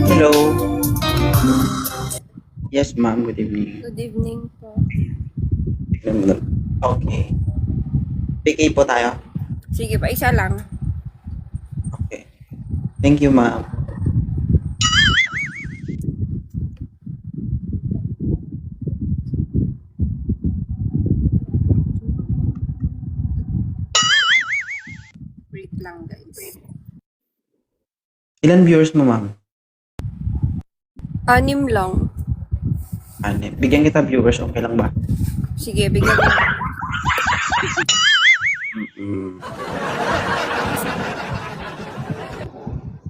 Hello. Yes, ma'am. Good evening. Good evening po. Tignan mo lang. Okay. PK po tayo. Sige pa, isa lang. Okay. Thank you, ma'am. Wait lang, guys. Ilan viewers mo, ma'am? 6 lang. Ano? Bigyan kita viewers. Okay lang ba? Sige, bigyan mo.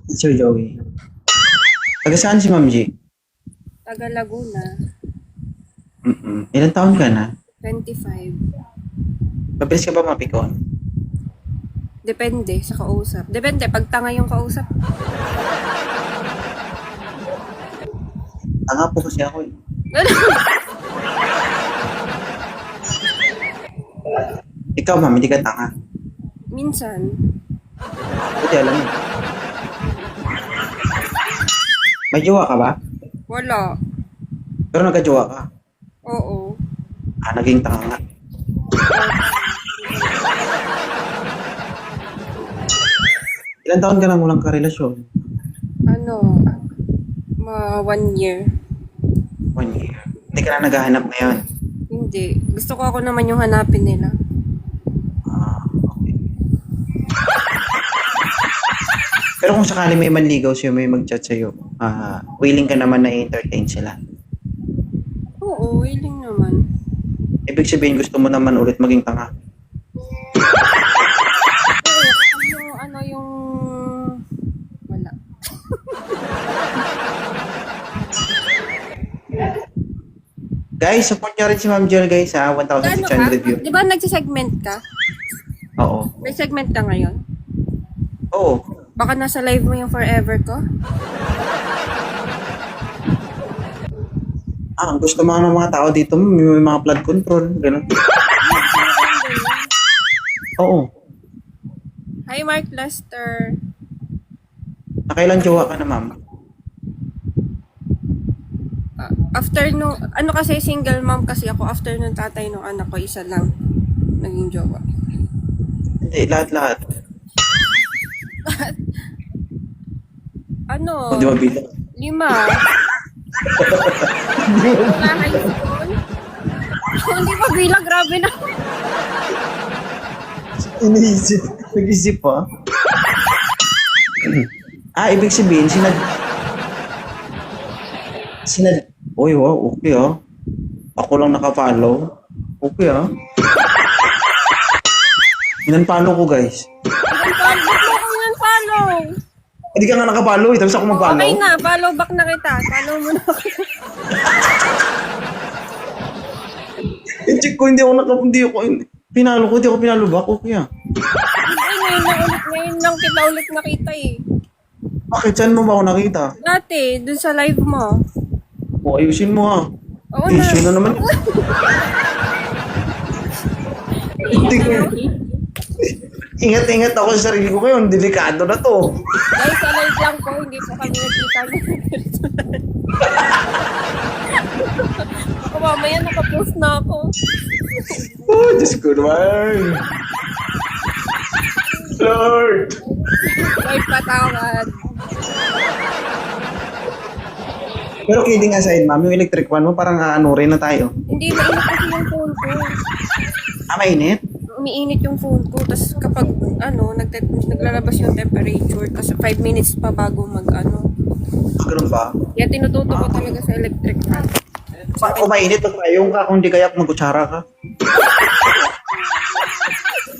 Sir Joey. Taga saan si Ma'am G? Taga Laguna. Ilan taon ka na? 25. Mabilis ka ba mapikon? Depende sa kausap. Depende, pag tanga yung kausap. Tanga po kasi ako eh. Ikaw, ma'am, hindi ka tanga. Minsan. Buti alam mo. May jowa ka ba? Wala. Pero nagka-jowa ka. Oo. Naging tanga nga. Ilan taon ka nang walang karelasyon? Ano? 1 year. 1 year. Hindi ka na naghahanap ngayon. Hindi. Gusto ko ako naman yung hanapin nila. Okay. Pero kung sakali may manligaw sa'yo, may mag-chat sa'yo, willing ka naman na i-entertain sila. Oo, willing naman. Ibig sabihin, gusto mo naman ulit maging tanga. Ano yung... Wala. Guys, support nyo rin si Ma'am Jill, guys, ha? Ano ka? 1,600 views. Di ba nagsisegment ka? Oo. May segment ka ngayon? Oo. Baka nasa live mo yung forever ko? Ang gusto mga ng mga tao dito, may mga flood control, gano'n. Oo. Hi, Mark Lester. Nakailan jowa ka na, ma'am? After nung, ano kasi single mom kasi ako, after nung tatay nung anak ko, isa lang naging jowa. Hindi, lahat-lahat. Ano? O, di ba bilang? 5. Wala high school? Hindi pa bilang, grabe na. Iniisip. Nag-isip pa. Ibig sabihin, Uy, wow, okay Ako lang naka-follow. Okay Inan-follow ko, guys. Follow. Hindi ka nga naka-follow tapos ako mag-follow. Okay na, follow back na kita. Follow mo na ako. I-check ko, hindi ako pinalo back. Okay Ngayon lang kita ulit nakita eh. Bakit? Saan mo ba ako nakita? Dati, dun sa live mo. Ayusin mo ha. Oo na. Issue na naman. Hindi ko. Ingat-ingat ako sa sarili ko ngayon. Delikado na to. Guys, sa live lang po, hindi po kami nakita ng personal. Ako mamaya nakapost na ako. Oh, Diyos ko naman. Lord. Lord, patawad. Pero kidding aside, ma'am, yung electric fan mo parang rin na tayo. Hindi, mainit kasi yung phone ko. Mainit? Umiinit yung phone ko. Tapos kapag, naglalabas yung temperature, tapos 5 minutes pa bago Ganun ba? Kaya tinututo ko talaga sa electric fan. Kung mainit, magpayong ka. Kung di kaya, mag-kutsara ka.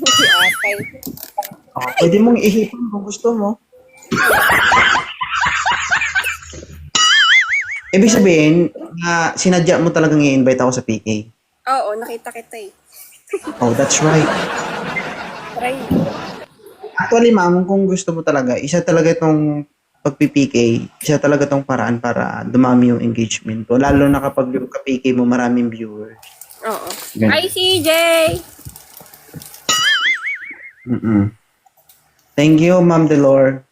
Si atay. Pwede mong ihipan kung gusto mo. Ibig sabihin, sinadya mo talagang i-invite ako sa PK. Oo, nakita kita eh. Oh, that's right. Try. Actually, ma'am, kung gusto mo talaga, isa talaga itong pag-PK, isa talaga itong paraan para dumami yung engagement ko. Lalo na kapag yung ka-PK mo, maraming viewers. Oo. Ganun. Hi, CJ! Thank you, Ma'am Delor.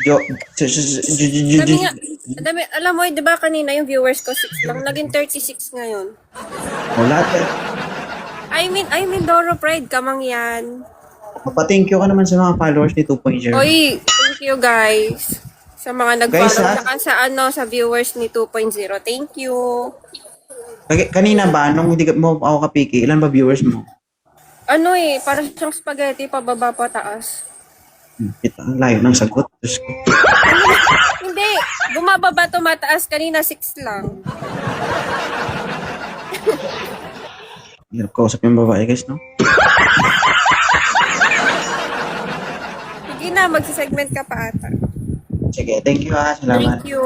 Dami nga, dami, alam mo, di ba kanina yung viewers ko 6 lang, naging 36 ngayon. Wala. I mean, Doro Pride, kamang yan. Thank you ka naman sa mga followers ni 2.0. Oy, thank you guys. Sa mga Guys, nag-follow, saka sa sa viewers ni 2.0. Thank you. Kanina ba, nung hindi mo ako kapiki, ilan ba viewers mo? Ano para siyang spaghetti, pababa pa taas. Kita, ang layo ng sagot. Diyos ko. Hindi, bumababa tumataas. Kanina 6 lang. Hirap kausap yung babae, guys, no? Sige na, magsisegment ka pa ata. Sige, thank you ha. Salamat. Thank you.